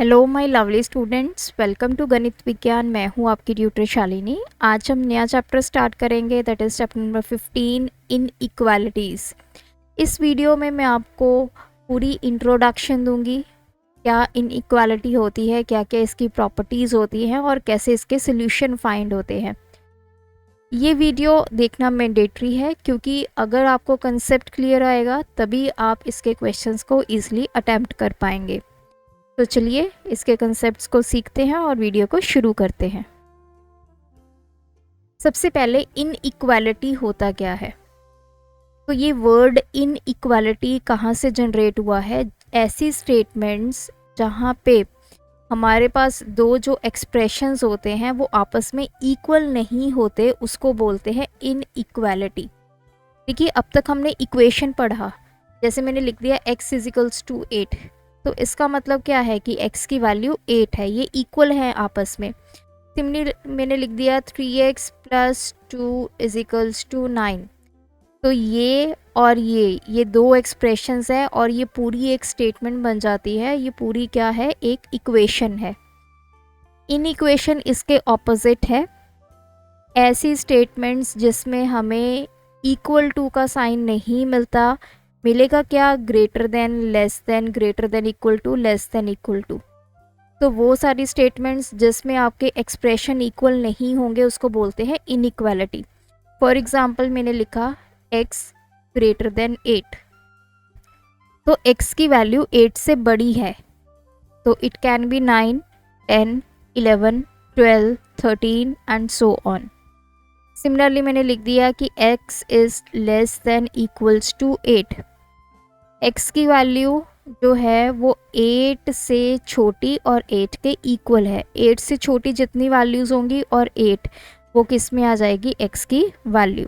Hello my lovely students, welcome to Ganit Vigyan. मैं हूं आपकी ट्यूटर शालिनी। आज हम नया चैप्टर स्टार्ट करेंगे, that is chapter number 15 in equalities. इस वीडियो में मैं आपको पूरी इंट्रोडक्शन दूंगी, क्या इन इक्वालिटी होती है, क्या क्या इसकी प्रॉपर्टीज़ होती हैं और कैसे इसके सोल्यूशन फाइंड होते हैं। ये वीडियो देखना मैंडेटरी है क्योंकि अगर आपको कंसेप्ट क्लियर आएगा तभी आप इसके क्वेश्चंस को ईजिली अटैम्प्ट कर पाएंगे। तो चलिए इसके कंसेप्ट्स को सीखते हैं और वीडियो को शुरू करते हैं। सबसे पहले इनइक्वालिटी होता क्या है, तो ये वर्ड इनइक्वालिटी कहाँ से जनरेट हुआ है। ऐसी स्टेटमेंट्स जहाँ पे हमारे पास दो जो एक्सप्रेशंस होते हैं वो आपस में इक्वल नहीं होते, उसको बोलते हैं इनइक्वालिटी। देखिए, अब तक हमने इक्वेशन पढ़ा, जैसे मैंने लिख दिया x इजिकल्स टू 8, तो इसका मतलब क्या है कि x की वैल्यू 8 है, ये इक्वल है आपस में। सिमिलरली मैंने लिख दिया 3x प्लस 2 इजिकल्स टू 9, तो ये और ये दो एक्सप्रेशंस है और ये पूरी एक स्टेटमेंट बन जाती है। ये पूरी क्या है, एक इक्वेशन है। इन इक्वेशन इसके ऑपोजिट है। ऐसी स्टेटमेंट्स जिसमें हमें इक्वल टू का साइन नहीं मिलता, मिलेगा क्या, greater than, less than, greater than equal to, less than equal to. तो वो सारी स्टेटमेंट्स जिसमें आपके एक्सप्रेशन इक्वल नहीं होंगे उसको बोलते हैं इनइक्वालिटी। फॉर एग्जांपल मैंने लिखा x ग्रेटर देन 8, तो x की वैल्यू 8 से बड़ी है, तो it can be 9, 10, 11, 12, 13 and so on. Similarly मैंने लिख दिया कि x is less than equals to 8, x की वैल्यू जो है वो 8 से छोटी और 8 के इक्वल है। 8 से छोटी जितनी वैल्यूज़ होंगी और 8 वो किस में आ जाएगी, x की वैल्यू।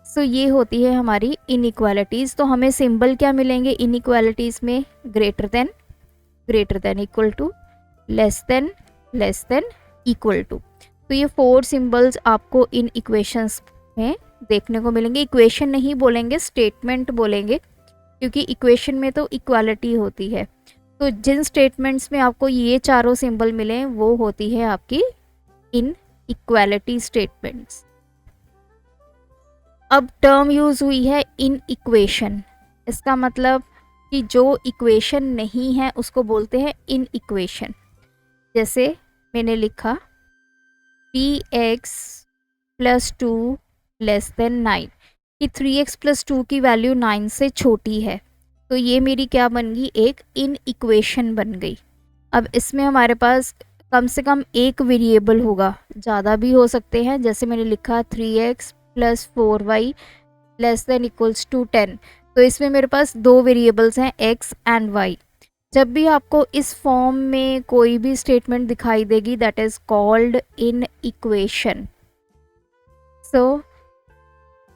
सो ये होती है हमारी इनइक्वालिटीज़। तो हमें सिंबल क्या मिलेंगे इनइक्वालिटीज़ में, greater than, greater than equal to, less than equal to. तो ये 4 सिंबल्स आपको इन इक्वेशंस में देखने को मिलेंगे। इक्वेशन नहीं बोलेंगे, स्टेटमेंट बोलेंगे, क्योंकि इक्वेशन में तो इक्वालिटी होती है। तो जिन स्टेटमेंट्स में आपको ये चारों सिंबल मिले वो होती है आपकी इन इक्वालिटी स्टेटमेंट्स। अब टर्म यूज हुई है इन इक्वेशन, इसका मतलब कि जो इक्वेशन नहीं है उसको बोलते हैं इन इक्वेशन। जैसे मैंने लिखा 3x प्लस 2 लेस देन 9, कि 3x प्लस 2 की वैल्यू 9 से छोटी है, तो ये मेरी क्या बन गई, एक इन इक्वेशन बन गई। अब इसमें हमारे पास कम से कम एक वेरिएबल होगा, ज़्यादा भी हो सकते हैं। जैसे मैंने लिखा 3x plus 4y less than equals to 10, तो इसमें मेरे पास दो वेरिएबल्स हैं x एंड y। जब भी आपको इस फॉर्म में कोई भी स्टेटमेंट दिखाई देगी, that is called in equation. So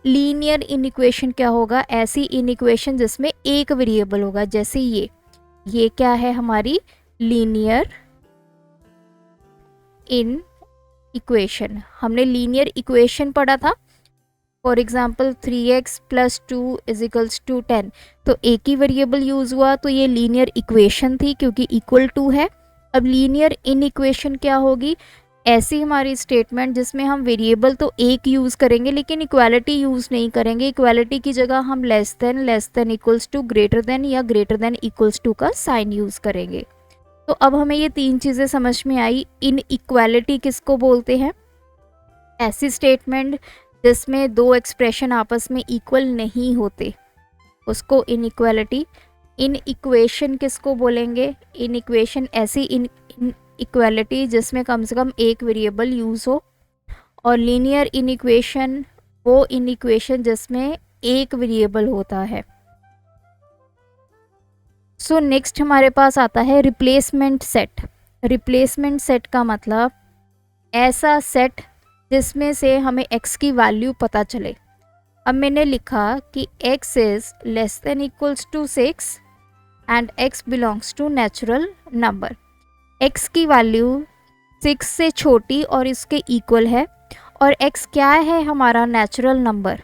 linear inequation क्या होगा, ऐसी इनइक्वेशन जिसमें एक वेरिएबल होगा। जैसे ये क्या है हमारी लीनियर इन इक्वेशन। हमने लीनियर इक्वेशन पढ़ा था, for example 3x plus 2 equals to 10, तो एक ही वेरिएबल यूज हुआ, तो ये लीनियर इक्वेशन थी क्योंकि इक्वल टू है। अब लीनियर इन इक्वेशन क्या होगी, ऐसी हमारी स्टेटमेंट जिसमें हम वेरिएबल तो एक यूज़ करेंगे लेकिन इक्वालिटी यूज़ नहीं करेंगे। इक्वालिटी की जगह हम less than equals to, greater than या ग्रेटर देन इक्वल्स टू का साइन यूज़ करेंगे। तो अब हमें ये तीन चीज़ें समझ में आई। इन इक्वालिटी किसको बोलते हैं, ऐसी स्टेटमेंट जिसमें दो एक्सप्रेशन आपस में इक्वल नहीं होते उसको इन इक्वालिटी। इन इक्वेशन किसको बोलेंगे, इन इक्वेशन ऐसी इन इक्वालिटी जिसमें कम से कम एक वेरिएबल यूज़ हो। और लीनियर इन इक्वेशन वो इन इक्वेशन जिसमें एक वेरिएबल होता है। सो नेक्स्ट हमारे पास आता है रिप्लेसमेंट सेट। रिप्लेसमेंट सेट का मतलब ऐसा सेट जिसमें से हमें x की वैल्यू पता चले। अब मैंने लिखा कि x is less than equals to 6 and x belongs to natural number. x की वैल्यू 6 से छोटी और इसके इक्वल है, और x क्या है, हमारा नेचुरल नंबर।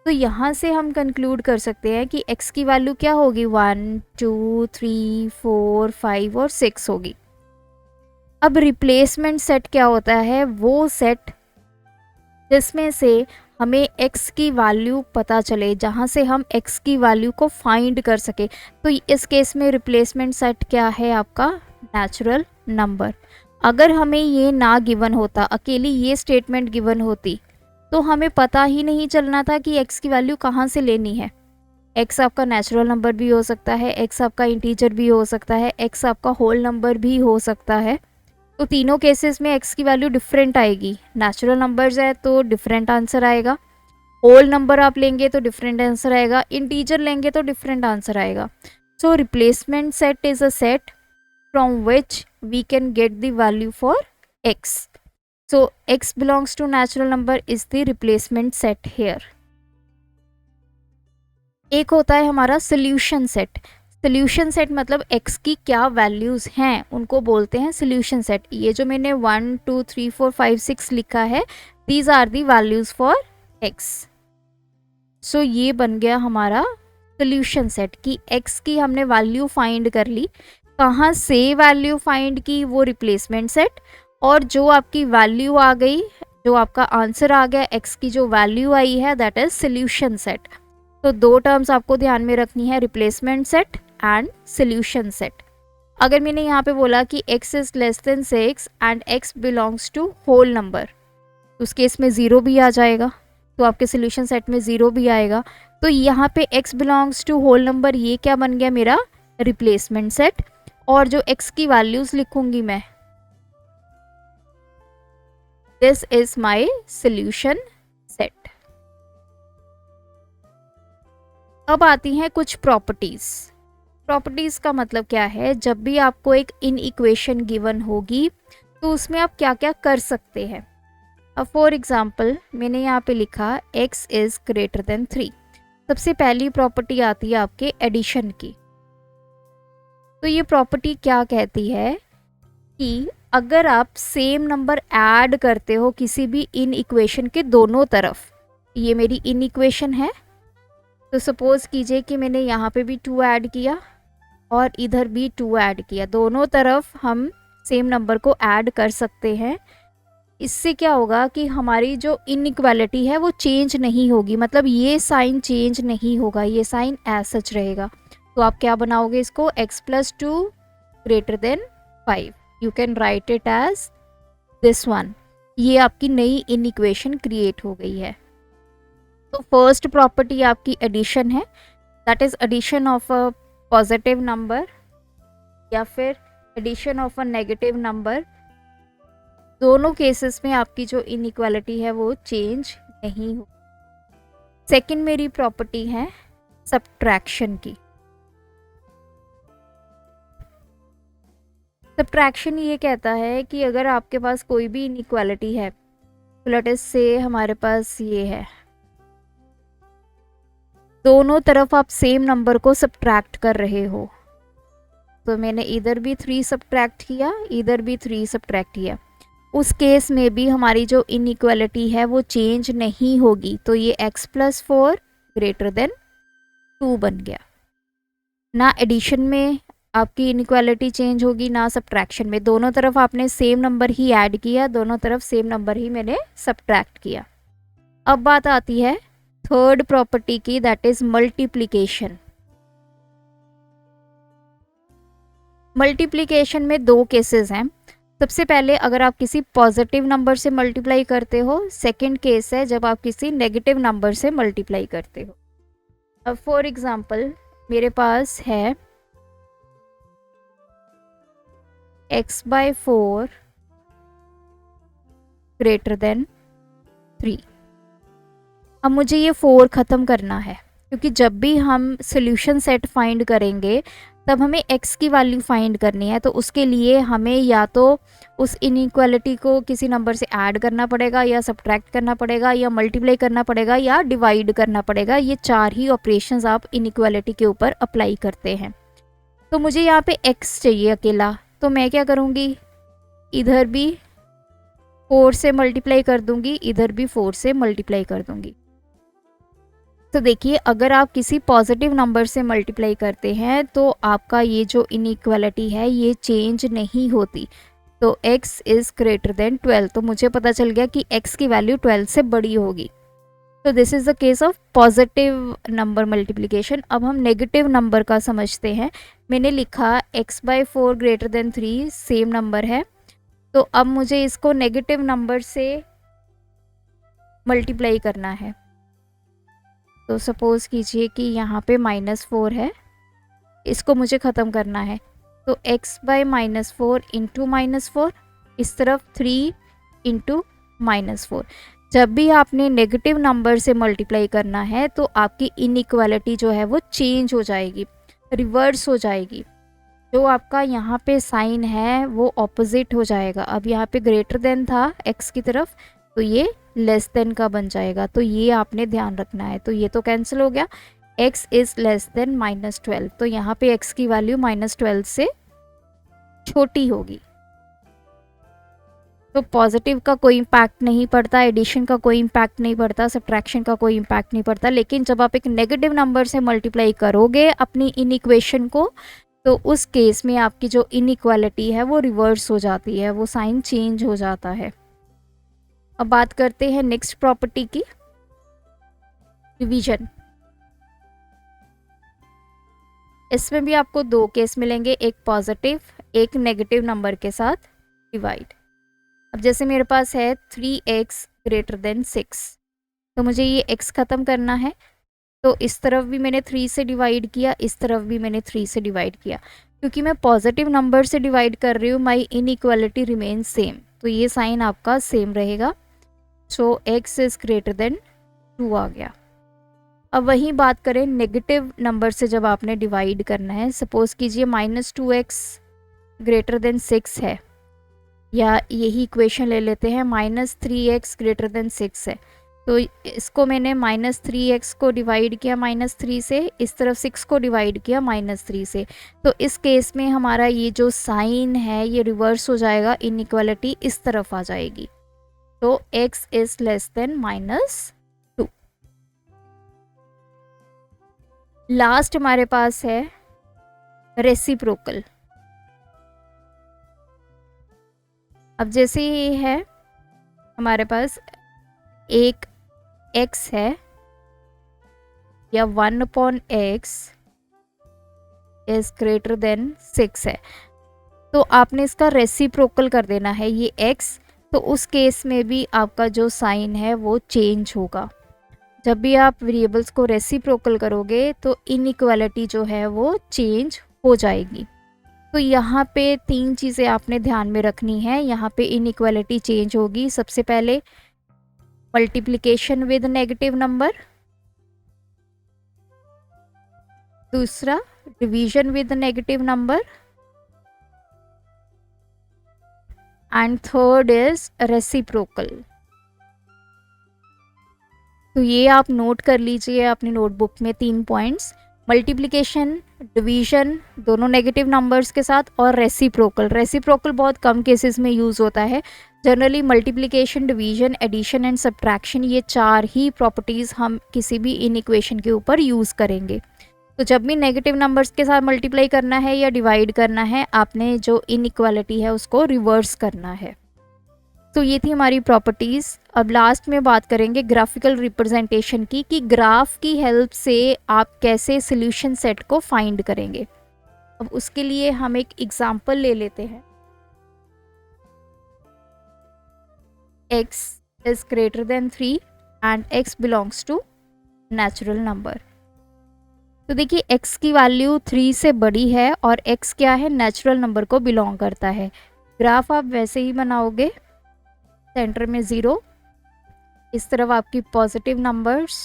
तो यहाँ से हम कंक्लूड कर सकते हैं कि x की वैल्यू क्या होगी, 1 2 3 4 5 और 6 होगी। अब रिप्लेसमेंट सेट क्या होता है, वो सेट जिसमें से हमें x की वैल्यू पता चले, जहाँ से हम x की वैल्यू को फाइंड कर सके। तो इस केस में रिप्लेसमेंट सेट क्या है आपका, नेचुरल नंबर। अगर हमें ये ना गिवन होता, अकेली ये स्टेटमेंट गिवन होती, तो हमें पता ही नहीं चलना था कि x की वैल्यू कहाँ से लेनी है। x आपका नेचुरल नंबर भी हो सकता है, x आपका इंटीजर भी हो सकता है, x आपका होल नंबर भी हो सकता है। तो तीनों केसेस में x की वैल्यू डिफरेंट आएगी। नेचुरल नंबर्स है तो डिफरेंट आंसर आएगा, होल नंबर आप लेंगे तो डिफरेंट आंसर आएगा, इंटीजर लेंगे तो डिफरेंट आंसर आएगा। So replacement set is a set from which we can get the value for x. So x belongs to natural number is the replacement set here. एक होता है हमारा solution set. Solution set मतलब x की क्या values हैं उनको बोलते हैं सोल्यूशन सेट। ये जो मैंने 1 2 3 4 5 6 लिखा है, these are the values for x. So ये बन गया हमारा सोल्यूशन सेट कि x की हमने वैल्यू फाइंड कर ली। कहाँ से वैल्यू फाइंड की, वो रिप्लेसमेंट सेट, और जो आपकी वैल्यू आ गई, जो आपका आंसर आ गया, x की जो वैल्यू आई है, दैट इज सोल्यूशन सेट। तो दो टर्म्स आपको ध्यान में रखनी है, replacement set and solution set. अगर मैंने यहाँ पे बोला कि x is less than 6 and x belongs to whole number, तो उस केस में 0 भी आ जाएगा, तो आपके सोल्यूशन सेट में 0 भी आएगा। तो यहाँ पे x belongs to whole number, ये क्या बन गया मेरा रिप्लेसमेंट सेट। और जो x की वैल्यूज लिखूंगी मैं, this is my solution set. अब आती हैं कुछ प्रॉपर्टीज। प्रॉपर्टीज का मतलब क्या है, जब भी आपको एक इन इक्वेशन गिवन होगी तो उसमें आप क्या क्या कर सकते हैं। अब फॉर एग्जाम्पल मैंने यहाँ पे लिखा x इज ग्रेटर देन 3। सबसे पहली प्रॉपर्टी आती है आपके एडिशन की। तो ये प्रॉपर्टी क्या कहती है कि अगर आप सेम नंबर ऐड करते हो किसी भी इन इक्वेशन के दोनों तरफ, ये मेरी इन इक्वेशन है, तो सपोज कीजिए कि मैंने यहाँ पे भी 2 ऐड किया और इधर भी 2 ऐड किया, दोनों तरफ हम सेम नंबर को ऐड कर सकते हैं। इससे क्या होगा कि हमारी जो इनइक्वालिटी है वो चेंज नहीं होगी, मतलब ये साइन चेंज नहीं होगा, ये साइन एज सच रहेगा। तो आप क्या बनाओगे इसको, x+2 greater than 5, you can write it as this one. ये आपकी नई इनइक्वेशन क्रिएट हो गई है। तो फर्स्ट प्रॉपर्टी आपकी एडिशन है, that is addition of a positive number या फिर addition of a negative number. दोनों केसेस में आपकी जो इनइक्वालिटी है वो चेंज नहीं हो। सेकंड मेरी प्रॉपर्टी है सब्ट्रैक्शन की। सब्ट्रैक्शन ये कहता है कि अगर आपके पास कोई भी इनइक्वालिटी है, तो लेट अस से हमारे पास ये है, दोनों तरफ आप सेम नंबर को सब्ट्रैक्ट कर रहे हो, तो मैंने इधर भी 3 सब्ट्रैक्ट किया, इधर भी 3 सब्ट्रैक्ट किया, उस केस में भी हमारी जो इनइक्वालिटी है वो चेंज नहीं होगी। तो ये x+4 ग्रेटर देन 2 बन गया। ना एडिशन में आपकी इनइक्वालिटी चेंज होगी, ना सब्ट्रैक्शन में, दोनों तरफ आपने सेम नंबर ही ऐड किया, दोनों तरफ सेम नंबर ही मैंने सब्ट्रैक्ट किया। अब बात आती है थर्ड प्रॉपर्टी की, दैट इज मल्टीप्लिकेशन। मल्टीप्लिकेशन में 2 केसेस हैं। सबसे पहले अगर आप किसी पॉजिटिव नंबर से मल्टीप्लाई करते हो, सेकंड केस है जब आप किसी नेगेटिव नंबर से मल्टीप्लाई करते हो। अब फॉर एग्जांपल मेरे पास है x/4 ग्रेटर देन 3। अब मुझे ये 4 ख़त्म करना है, क्योंकि जब भी हम सोल्यूशन सेट फाइंड करेंगे तब हमें x की वैल्यू फाइंड करनी है। तो उसके लिए हमें या तो उस इनइक्वालिटी को किसी नंबर से ऐड करना पड़ेगा, या सब्ट्रैक्ट करना पड़ेगा, या मल्टीप्लाई करना पड़ेगा, या डिवाइड करना पड़ेगा। ये 4 ही ऑपरेशंस आप इनइक्वालिटी के ऊपर अप्लाई करते हैं। तो मुझे यहाँ पे x चाहिए अकेला, तो मैं क्या करूँगी, इधर भी 4 से मल्टीप्लाई कर दूँगी, इधर भी 4 से मल्टीप्लाई कर दूँगी। तो देखिए, अगर आप किसी पॉजिटिव नंबर से मल्टीप्लाई करते हैं तो आपका ये जो इनइक्वालिटी है ये चेंज नहीं होती। तो x इज़ ग्रेटर देन 12, तो मुझे पता चल गया कि x की वैल्यू 12 से बड़ी होगी। तो this is the case of positive number multiplication. अब हम नेगेटिव नंबर का समझते हैं। मैंने लिखा x/4 greater than 3 same number है, तो अब मुझे इसको नेगेटिव नंबर से मल्टीप्लाई करना है। तो सपोज़ कीजिए कि यहाँ पे -4 है, इसको मुझे ख़त्म करना है। तो x/-4 इंटू -4, इस तरफ 3 इंटू -4। जब भी आपने नेगेटिव नंबर से मल्टीप्लाई करना है तो आपकी इनइक्वालिटी जो है वो चेंज हो जाएगी, रिवर्स हो जाएगी। जो आपका यहाँ पे साइन है वो ऑपोजिट हो जाएगा। अब यहाँ पे ग्रेटर देन था x की तरफ, तो ये लेस देन का बन जाएगा। तो ये आपने ध्यान रखना है। तो ये तो कैंसिल हो गया, x इज़ लेस देन -12, तो यहाँ पे x की वैल्यू -12 से छोटी होगी। तो पॉजिटिव का कोई इम्पैक्ट नहीं पड़ता, एडिशन का कोई इम्पैक्ट नहीं पड़ता, सब्ट्रैक्शन का कोई इम्पैक्ट नहीं पड़ता। लेकिन जब आप एक नेगेटिव नंबर से मल्टीप्लाई करोगे अपनी इनइक्वेशन को, तो उस केस में आपकी जो इनइक्वालिटी है वो रिवर्स हो जाती है, वो साइन चेंज हो जाता है। अब बात करते हैं नेक्स्ट प्रॉपर्टी की, डिवीजन। इसमें भी आपको दो केस मिलेंगे, एक पॉजिटिव एक नेगेटिव नंबर के साथ डिवाइड। अब जैसे मेरे पास है 3x ग्रेटर देन 6, तो मुझे ये x ख़त्म करना है। तो इस तरफ भी मैंने 3 से डिवाइड किया, इस तरफ भी मैंने 3 से डिवाइड किया। क्योंकि मैं पॉजिटिव नंबर से डिवाइड कर रही हूँ, माई इनइक्वालिटी रिमेन सेम, तो ये साइन आपका सेम रहेगा। सो x इज़ ग्रेटर देन 2 आ गया। अब वही बात करें नेगेटिव नंबर से, जब आपने डिवाइड करना है, सपोज़ कीजिए -2x ग्रेटर देन 6 है, या यही इक्वेशन ले लेते हैं -3x ग्रेटर देन 6 है। तो इसको मैंने -3x को डिवाइड किया -3 से, इस तरफ 6 को डिवाइड किया -3 से। तो इस केस में हमारा ये जो साइन है ये रिवर्स हो जाएगा, इनइक्वालिटी इस तरफ आ जाएगी। तो x is less then -2। Last हमारे पास है रेसिप्रोकल। अब जैसे ये है हमारे पास एक x है, या 1/x इज ग्रेटर देन 6 है, तो आपने इसका रेसिप्रोकल कर देना है ये x। तो उस केस में भी आपका जो साइन है वो चेंज होगा। जब भी आप वेरिएबल्स को रेसिप्रोकल करोगे तो इनइक्वालिटी जो है वो चेंज हो जाएगी। तो यहाँ पे 3 चीज़ें आपने ध्यान में रखनी है। यहाँ पे इनइक्वालिटी चेंज होगी। सबसे पहले मल्टीप्लिकेशन विद नेगेटिव नंबर, दूसरा division with negative number, and third is reciprocal. तो ये आप नोट कर लीजिए अपनी नोटबुक में 3 पॉइंट्स, मल्टीप्लिकेशन, डिवीजन दोनों नेगेटिव नंबर्स के साथ, और रेसिप्रोकल। रेसिप्रोकल बहुत कम केसेस में यूज़ होता है। Generally multiplication, division, addition and subtraction, ये 4 ही प्रॉपर्टीज़ हम किसी भी इनइक्वेशन के ऊपर यूज़ करेंगे। तो जब भी नेगेटिव नंबर्स के साथ मल्टीप्लाई करना है या डिवाइड करना है, आपने जो इनइक्वालिटी है उसको रिवर्स करना है। तो ये थी हमारी प्रॉपर्टीज़। अब लास्ट में बात करेंगे ग्राफिकल रिप्रेजेंटेशन की, कि ग्राफ की हेल्प से आप कैसे सॉल्यूशन सेट को फाइंड करेंगे। अब उसके लिए हम एक एग्जांपल ले लेते हैं। x is greater than 3 and x belongs to natural number. तो देखिए x की वैल्यू 3 से बड़ी है और x क्या है, नेचुरल नंबर को बिलोंग करता है। ग्राफ आप वैसे ही बनाओगे, सेंटर में 0, इस तरफ आपकी पॉजिटिव नंबर्स,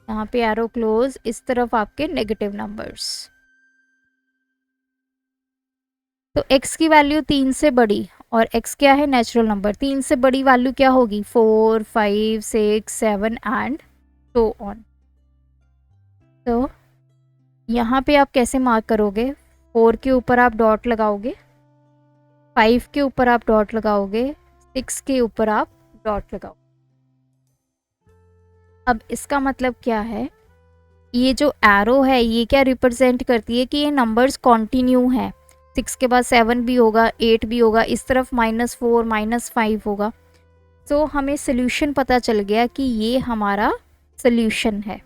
यहाँ पे एरो क्लोज, इस तरफ आपके नेगेटिव नंबर्स। तो x की वैल्यू 3 से बड़ी, और x क्या है, नेचुरल नंबर। 3 से बड़ी वैल्यू क्या होगी, 4, 5, 6, 7 एंड सो ऑन। तो यहाँ पे आप कैसे मार्क करोगे, 4 के ऊपर आप डॉट लगाओगे, 5 के ऊपर आप डॉट लगाओगे, 6 के ऊपर आप डॉट लगाओगे। अब इसका मतलब क्या है, ये जो एरो है ये क्या रिप्रेजेंट करती है कि ये नंबर्स कॉन्टिन्यू है। 6 के बाद 7 भी होगा, 8 भी होगा, इस तरफ -4 -5 होगा। तो हमें सोल्यूशन पता चल गया कि ये हमारा सोल्यूशन है।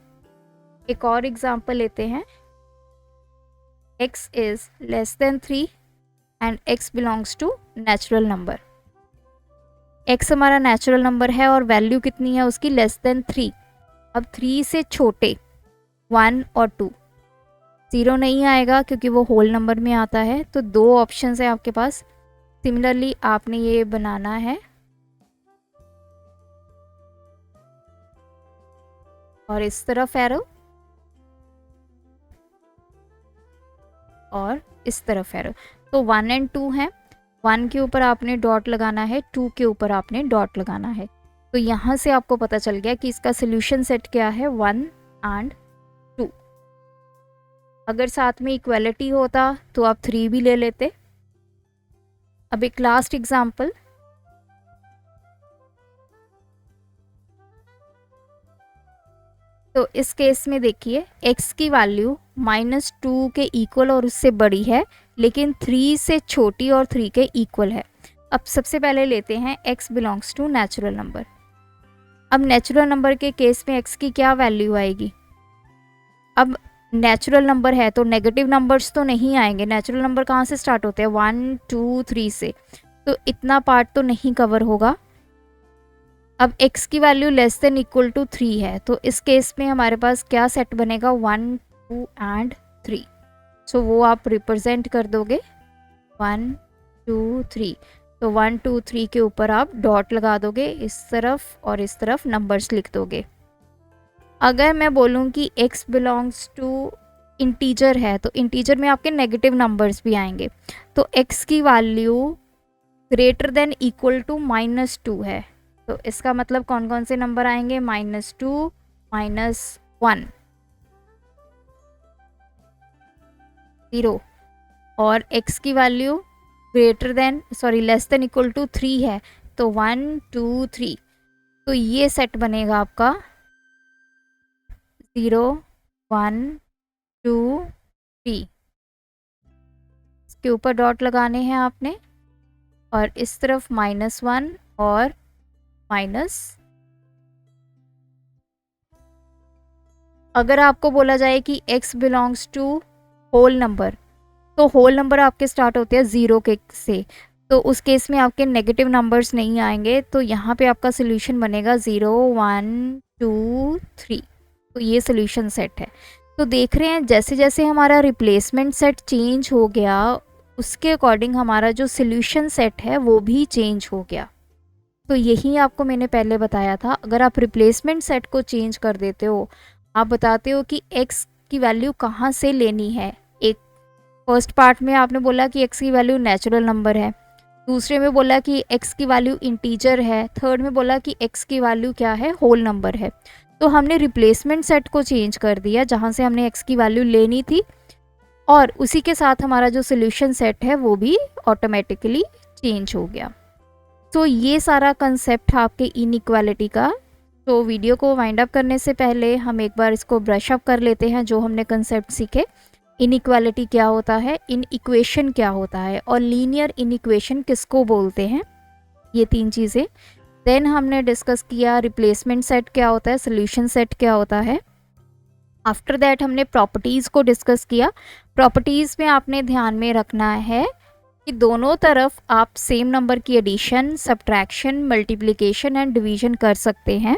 एक और एग्जांपल लेते हैं। x is less than 3 and x belongs to natural number. x हमारा नेचुरल नंबर है और वैल्यू कितनी है उसकी, लेस देन 3। अब 3 से छोटे 1 और 2, 0 नहीं आएगा क्योंकि वो होल नंबर में आता है। तो 2 ऑप्शन है आपके पास। सिमिलरली आपने ये बनाना है और इस तरफ एरो और इस तरफ एरो। तो 1 एंड 2 है, 1 के ऊपर आपने डॉट लगाना है, 2 के ऊपर आपने डॉट लगाना है। तो यहाँ से आपको पता चल गया कि इसका सोल्यूशन सेट क्या है, 1 एंड 2। अगर साथ में इक्वलिटी होता तो आप 3 भी ले लेते। अब एक लास्ट एग्जाम्पल। तो इस केस में देखिए x की वैल्यू -2 के इक्वल और उससे बड़ी है, लेकिन 3 से छोटी और 3 के इक्वल है। अब सबसे पहले लेते हैं x belongs to natural number. अब नेचुरल नंबर के केस में x की क्या वैल्यू आएगी। अब नेचुरल नंबर है तो नेगेटिव नंबर्स तो नहीं आएंगे। नेचुरल नंबर कहाँ से स्टार्ट होते हैं, 1 2 3 से, तो इतना पार्ट तो नहीं कवर होगा। अब x की value less than equal to 3 है, तो इस केस में हमारे पास क्या सेट बनेगा, 1 2 एंड 3। सो वो आप रिप्रेजेंट कर दोगे 1 2 3। तो 1 2 3 के ऊपर आप डॉट लगा दोगे, इस तरफ और इस तरफ नंबर्स लिख दोगे। अगर मैं बोलूँ कि x बिलोंग्स टू इंटीजर है तो इंटीजर में आपके नेगेटिव नंबर्स भी आएंगे। तो x की value greater than equal to -2 है, तो इसका मतलब कौन कौन से नंबर आएंगे, -2 -1 0। और x की value less than equal to 3 है, तो 1 2 3। तो ये सेट बनेगा आपका 0 1 2 3। इसके ऊपर डॉट लगाने हैं आपने और इस तरफ -1 और माइनस। अगर आपको बोला जाए कि x belongs to whole number, तो होल नंबर आपके स्टार्ट होते हैं 0 के से, तो उस केस में आपके नेगेटिव नंबर्स नहीं आएंगे। तो यहाँ पे आपका सोल्यूशन बनेगा 0 1 2 3। तो ये सोल्यूशन सेट है। तो देख रहे हैं जैसे जैसे हमारा रिप्लेसमेंट सेट चेंज हो गया, उसके अकॉर्डिंग हमारा जो सोल्यूशन सेट है वो भी चेंज हो गया। तो यही आपको मैंने पहले बताया था, अगर आप रिप्लेसमेंट सेट को चेंज कर देते हो, आप बताते हो कि x की वैल्यू कहाँ से लेनी है। एक फर्स्ट पार्ट में आपने बोला कि x की वैल्यू नेचुरल नंबर है, दूसरे में बोला कि x की वैल्यू इंटीजर है, थर्ड में बोला कि x की वैल्यू क्या है, होल नंबर है। तो हमने रिप्लेसमेंट सेट को चेंज कर दिया जहाँ से हमने x की वैल्यू लेनी थी, और उसी के साथ हमारा जो सोल्यूशन सेट है वो भी ऑटोमेटिकली चेंज हो गया। तो ये सारा कंसेप्ट आपके इनइक्वालिटी का। तो वीडियो को वाइंड अप करने से पहले हम एक बार इसको ब्रश अप कर लेते हैं, जो हमने कंसेप्ट सीखे। इनइक्वालिटी क्या होता है, इनइक्वेशन क्या होता है, और लीनियर इनइक्वेशन किसको बोलते हैं, ये 3 चीज़ें। देन हमने डिस्कस किया रिप्लेसमेंट सेट क्या होता है, सोल्यूशन सेट क्या होता है। आफ्टर दैट हमने प्रॉपर्टीज़ को डिस्कस किया। प्रॉपर्टीज़ में आपने ध्यान में रखना है कि दोनों तरफ आप सेम नंबर की addition, subtraction, multiplication and division कर सकते हैं।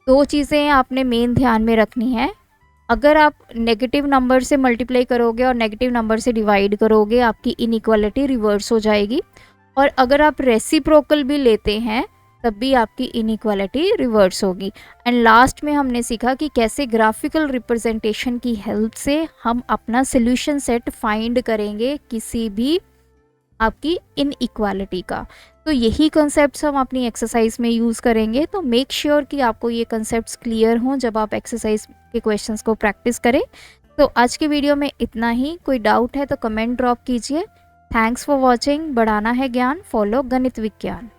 2 चीज़ें आपने मेन ध्यान में रखनी है। अगर आप नेगेटिव नंबर से मल्टीप्लाई करोगे और नेगेटिव नंबर से डिवाइड करोगे, आपकी इनइक्वालिटी रिवर्स हो जाएगी। और अगर आप रेसिप्रोकल भी लेते हैं तब भी आपकी इनइक्वालिटी रिवर्स होगी। एंड लास्ट में हमने सीखा कि कैसे ग्राफिकल रिप्रेजेंटेशन की हेल्प से हम अपना सोल्यूशन सेट फाइंड करेंगे किसी भी आपकी इनइक्वालिटी का। तो यही कॉन्सेप्ट्स हम अपनी एक्सरसाइज में यूज़ करेंगे। तो मेक श्योर कि आपको ये कॉन्सेप्ट्स क्लियर हों जब आप एक्सरसाइज के क्वेश्चंस को प्रैक्टिस करें। तो आज की वीडियो में इतना ही। कोई डाउट है तो कमेंट ड्रॉप कीजिए। Thanks for watching. बढ़ाना है ज्ञान, फॉलो गणित विज्ञान।